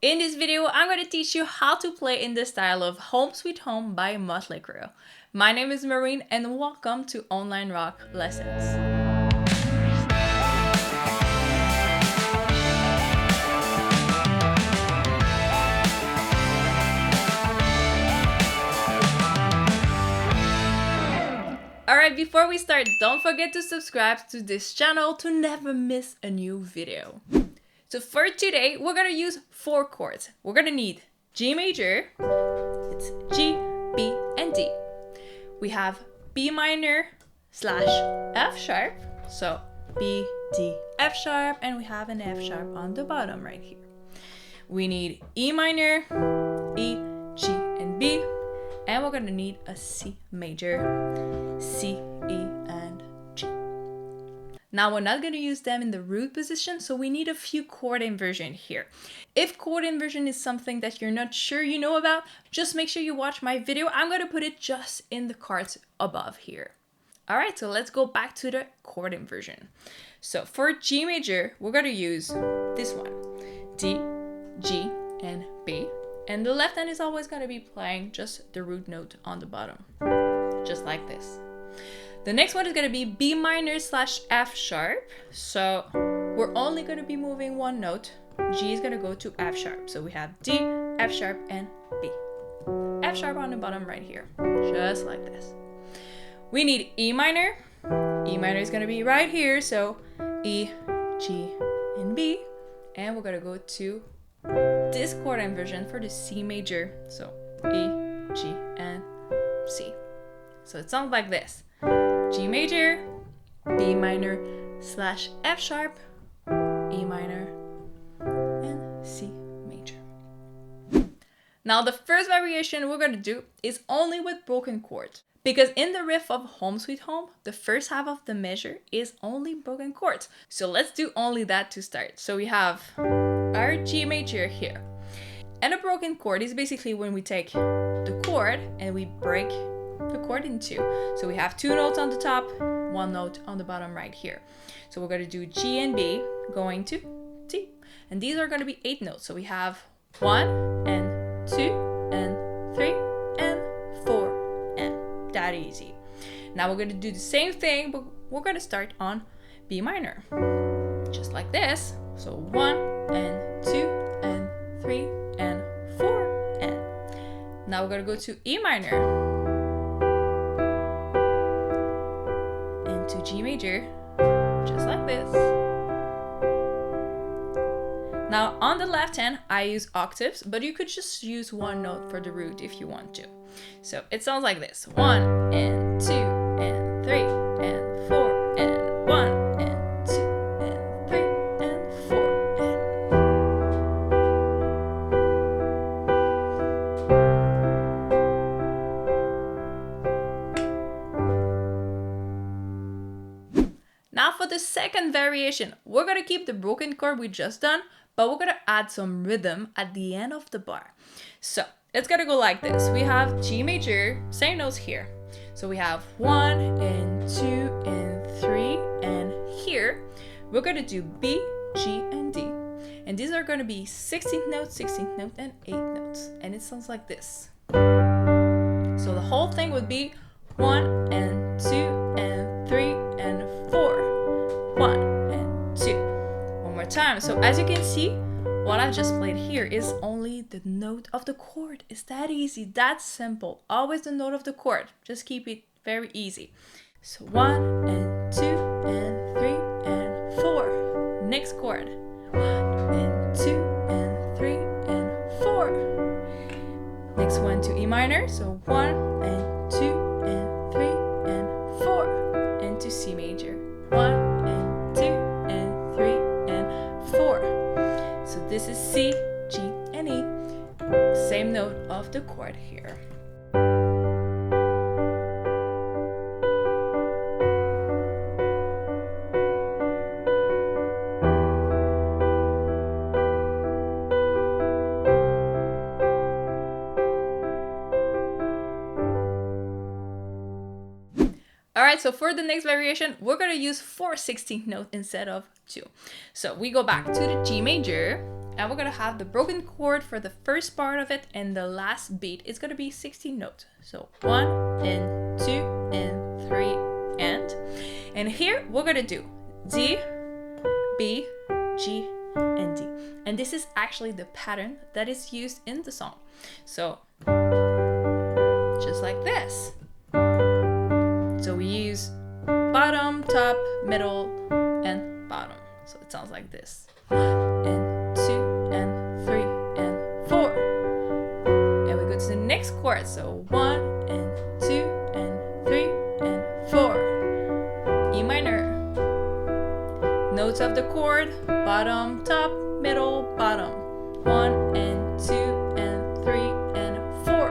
In this video, I'm going to teach you how to play in the style of Home Sweet Home by Motley Crue. My name is Marine and welcome to Online Rock Lessons. Alright, before we start, don't forget to subscribe to this channel to never miss a new video. So for today, we're gonna use 4 chords. We're gonna need G major, it's G, B, and D. We have B minor slash F sharp, so B, D, F sharp, and we have an F sharp on the bottom right here. We need E minor, E, G, and B, and we're gonna need a C major, C, E, and G. Now we're not gonna use them in the root position, so we need a few chord inversion here. If chord inversion is something that you're not sure you know about, just make sure you watch my video. I'm gonna put it just in the cards above here. All right, so let's go back to the chord inversion. So for G major, we're gonna use this one, D, G, and B. And the left hand is always gonna be playing just the root note on the bottom, just like this. The next one is gonna be B minor slash F sharp. So we're only gonna be moving one note. G is gonna go to F sharp. So we have D, F sharp, and B. F sharp on the bottom right here, just like this. We need E minor. E minor is gonna be right here. So E, G, and B. And we're gonna go to this chord inversion for the C major. So E, G, and C. So it sounds like this. G major, B minor slash F sharp, E minor, and C major. Now the first variation we're going to do is only with broken chords. Because in the riff of Home Sweet Home, the first half of the measure is only broken chords. So let's do only that to start. So we have our G major here. And a broken chord is basically when we take the chord and we break the chord in two. So we have 2 notes on the top, 1 note on the bottom right here. So we're going to do G and B going to D. And these are going to be 8 notes. So we have 1 and 2 and 3 and 4 and that easy. Now we're going to do the same thing, but we're going to start on B minor. Just like this. So 1 and 2 and 3 and 4 and now we're going to go to E minor. To G major, just like this. Now on the left hand, I use octaves, but you could just use 1 note for the root if you want to. So it sounds like this: 1 and 2 and 3 and 4 and 1 and 2 and 3 and 4 and. Now for the second variation, we're gonna keep the broken chord we just done, but we're gonna add some rhythm at the end of the bar. So it's gonna go like this. We have G major, same notes here. So we have 1 and 2 and 3, and here we're gonna do B, G, and D. And these are gonna be 16th note, 16th note, and 8 notes. And it sounds like this. So the whole thing would be 1 and 2 and 3 and 4. 1 and 2. One more time. So as you can see, what I've just played here is only the note of the chord. It's that easy, that simple. Always the note of the chord. Just keep it very easy. So 1 and 2 and 3 and 4. Next chord. 1 and 2 and 3 and 4. Next one to E minor. So 1 and 2 and 3 and 4. And to C major. 1 and 2 and 3 and 4. So this is C, G, and E. Same note of the chord here. Alright, so for the next variation, we're going to use 4 16th notes instead of 2. So we go back to the G major, And we're gonna have the broken chord for the first part of it, and the last beat is gonna be 16 notes. So 1 and 2 and 3 and here we're gonna do D, B, G, and D. And this is actually the pattern that is used in the song. So just like this. So we use bottom, top, middle, and bottom. So it sounds like this. 1 and 2 and 3 and 4. And we go to the next chord. So 1 and 2 and 3 and 4. E minor. Notes of the chord, bottom, top, middle, bottom. 1 and 2 and 3 and 4.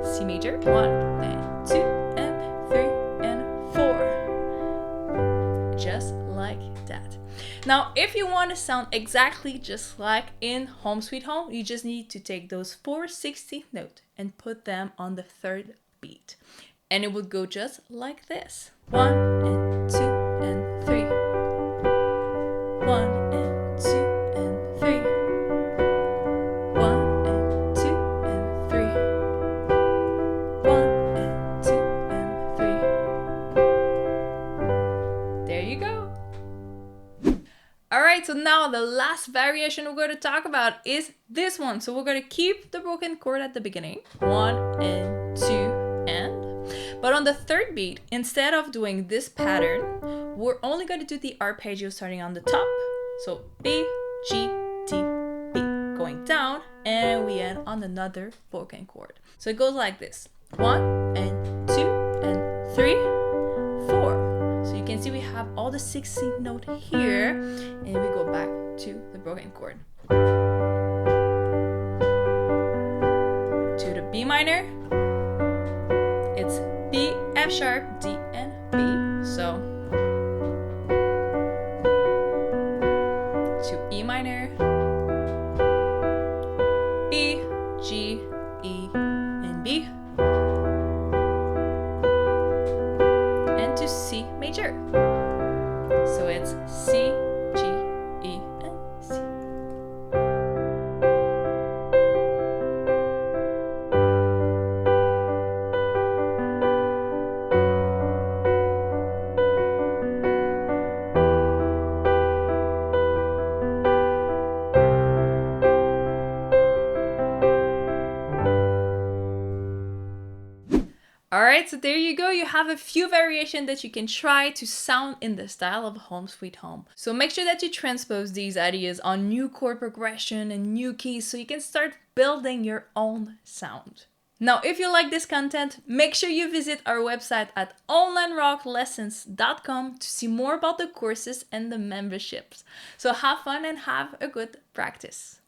C major. 1 and 2 and 3 and 4. Just like that. Now, if you want to sound exactly just like in Home Sweet Home, you just need to take those 4 16th notes and put them on the third beat. And it would go just like this. 1 and 2 and 3. 1 and 2 and 3. 1 and 2 and 3. 1 and 2 and 3. There you go. Alright, so now the last variation we're going to talk about is this one. So we're going to keep the broken chord at the beginning. 1 and 2 and. But on the third beat, instead of doing this pattern, we're only going to do the arpeggio starting on the top. So B, G, D, B, going down, and we end on another broken chord. So it goes like this. 1 and 2 and 3, 4. So you can see we have all the 16th note here, and we go back to the broken chord. To the B minor, it's B, F sharp, D, and B. So to E minor, B, G, E, and B, and to C major. So it's C, G, E, and C. Alright, so there you go. You have a few variations that you can try to sound in the style of Home Sweet Home. So make sure that you transpose these ideas on new chord progression and new keys so you can start building your own sound. Now, if you like this content, make sure you visit our website at onlinerocklessons.com to see more about the courses and the memberships. So have fun and have a good practice.